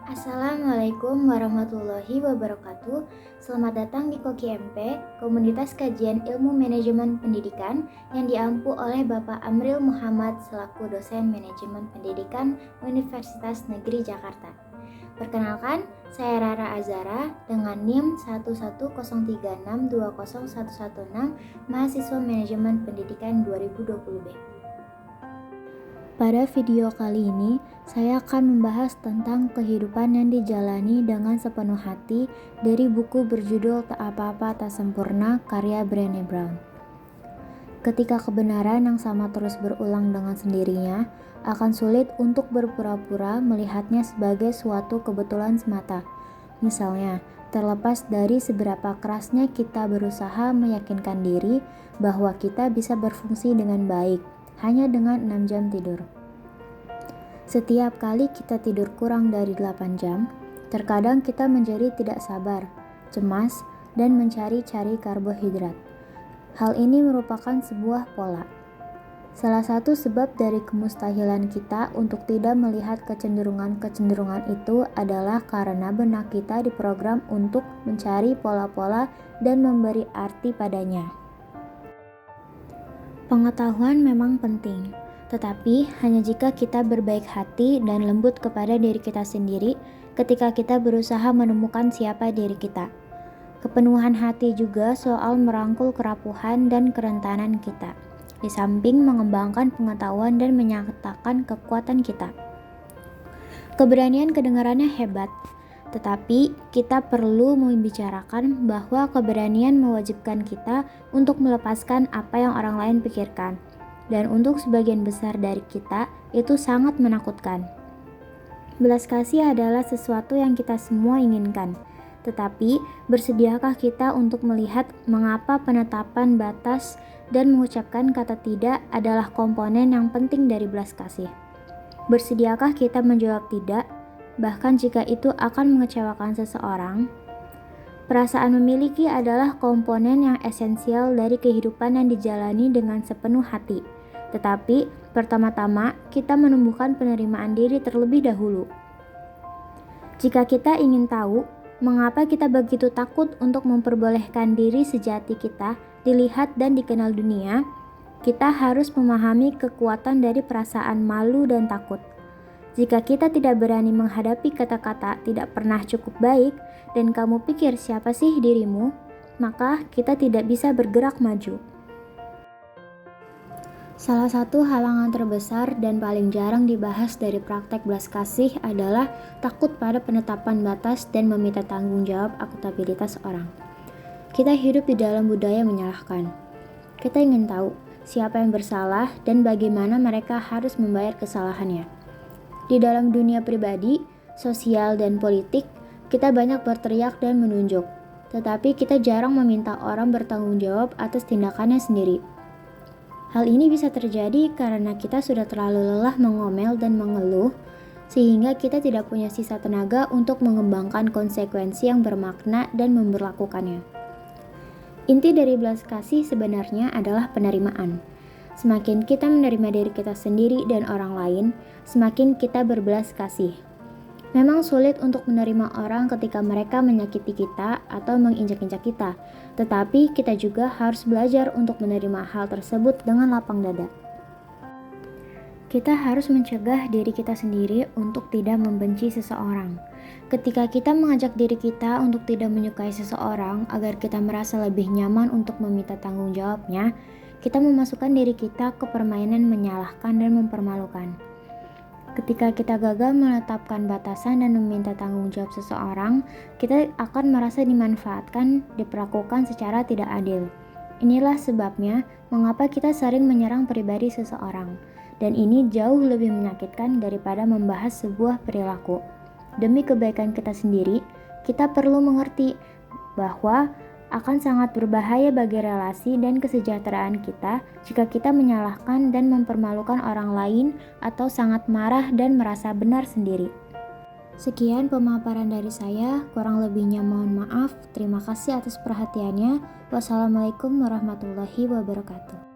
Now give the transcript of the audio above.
Assalamualaikum warahmatullahi wabarakatuh. Selamat datang di Koki MP, Komunitas Kajian Ilmu Manajemen Pendidikan yang diampu oleh Bapak Amril Muhammad selaku dosen Manajemen Pendidikan Universitas Negeri Jakarta. Perkenalkan, saya Rara Azara dengan NIM 11036201116, mahasiswa Manajemen Pendidikan 2020B. Pada video kali ini, saya akan membahas tentang kehidupan yang dijalani dengan sepenuh hati dari buku berjudul Tak Apa-apa Tak Sempurna karya Brené Brown. Ketika kebenaran yang sama terus berulang dengan sendirinya, akan sulit untuk berpura-pura melihatnya sebagai suatu kebetulan semata. Misalnya, terlepas dari seberapa kerasnya kita berusaha meyakinkan diri bahwa kita bisa berfungsi dengan baik, hanya dengan 6 jam tidur. Setiap kali kita tidur kurang dari 8 jam, terkadang kita menjadi tidak sabar, cemas, dan mencari-cari karbohidrat. Hal ini merupakan sebuah pola. Salah satu sebab dari kemustahilan kita untuk tidak melihat kecenderungan-kecenderungan itu adalah karena benak kita diprogram untuk mencari pola-pola dan memberi arti padanya. Pengetahuan memang penting, tetapi hanya jika kita berbaik hati dan lembut kepada diri kita sendiri ketika kita berusaha menemukan siapa diri kita. Kepenuhan hati juga soal merangkul kerapuhan dan kerentanan kita, di samping mengembangkan pengetahuan dan menyatakan kekuatan kita. Keberanian kedengarannya hebat, tetapi kita perlu membicarakan bahwa keberanian mewajibkan kita untuk melepaskan apa yang orang lain pikirkan. Dan untuk sebagian besar dari kita, itu sangat menakutkan. Belas kasih adalah sesuatu yang kita semua inginkan. Tetapi, bersediakah kita untuk melihat mengapa penetapan batas dan mengucapkan kata tidak adalah komponen yang penting dari belas kasih? Bersediakah kita menjawab tidak? Bahkan jika itu akan mengecewakan seseorang, perasaan memiliki adalah komponen yang esensial dari kehidupan yang dijalani dengan sepenuh hati. Tetapi, pertama-tama kita menumbuhkan penerimaan diri terlebih dahulu. Jika kita ingin tahu mengapa kita begitu takut untuk memperbolehkan diri sejati kita dilihat dan dikenal dunia, kita harus memahami kekuatan dari perasaan malu dan takut. Jika kita tidak berani menghadapi kata-kata tidak pernah cukup baik dan kamu pikir siapa sih dirimu, maka kita tidak bisa bergerak maju. Salah satu halangan terbesar dan paling jarang dibahas dari praktek belas kasih adalah takut pada penetapan batas dan meminta tanggung jawab akuntabilitas orang. Kita hidup di dalam budaya menyalahkan. Kita ingin tahu siapa yang bersalah dan bagaimana mereka harus membayar kesalahannya. Di dalam dunia pribadi, sosial, dan politik, kita banyak berteriak dan menunjuk, tetapi kita jarang meminta orang bertanggung jawab atas tindakannya sendiri. Hal ini bisa terjadi karena kita sudah terlalu lelah mengomel dan mengeluh, sehingga kita tidak punya sisa tenaga untuk mengembangkan konsekuensi yang bermakna dan memberlakukannya. Inti dari belas kasih sebenarnya adalah penerimaan. Semakin kita menerima diri kita sendiri dan orang lain, semakin kita berbelas kasih. Memang sulit untuk menerima orang ketika mereka menyakiti kita atau menginjak-injak kita, tetapi kita juga harus belajar untuk menerima hal tersebut dengan lapang dada. Kita harus mencegah diri kita sendiri untuk tidak membenci seseorang. Ketika kita mengajak diri kita untuk tidak menyukai seseorang agar kita merasa lebih nyaman untuk meminta tanggung jawabnya, kita memasukkan diri kita ke permainan menyalahkan dan mempermalukan. Ketika kita gagal menetapkan batasan dan meminta tanggung jawab seseorang, kita akan merasa dimanfaatkan, diperlakukan secara tidak adil. Inilah sebabnya mengapa kita sering menyerang pribadi seseorang, dan ini jauh lebih menyakitkan daripada membahas sebuah perilaku. Demi kebaikan kita sendiri, kita perlu mengerti bahwa akan sangat berbahaya bagi relasi dan kesejahteraan kita jika kita menyalahkan dan mempermalukan orang lain atau sangat marah dan merasa benar sendiri. Sekian pemaparan dari saya, kurang lebihnya mohon maaf. Terima kasih atas perhatiannya. Wassalamualaikum warahmatullahi wabarakatuh.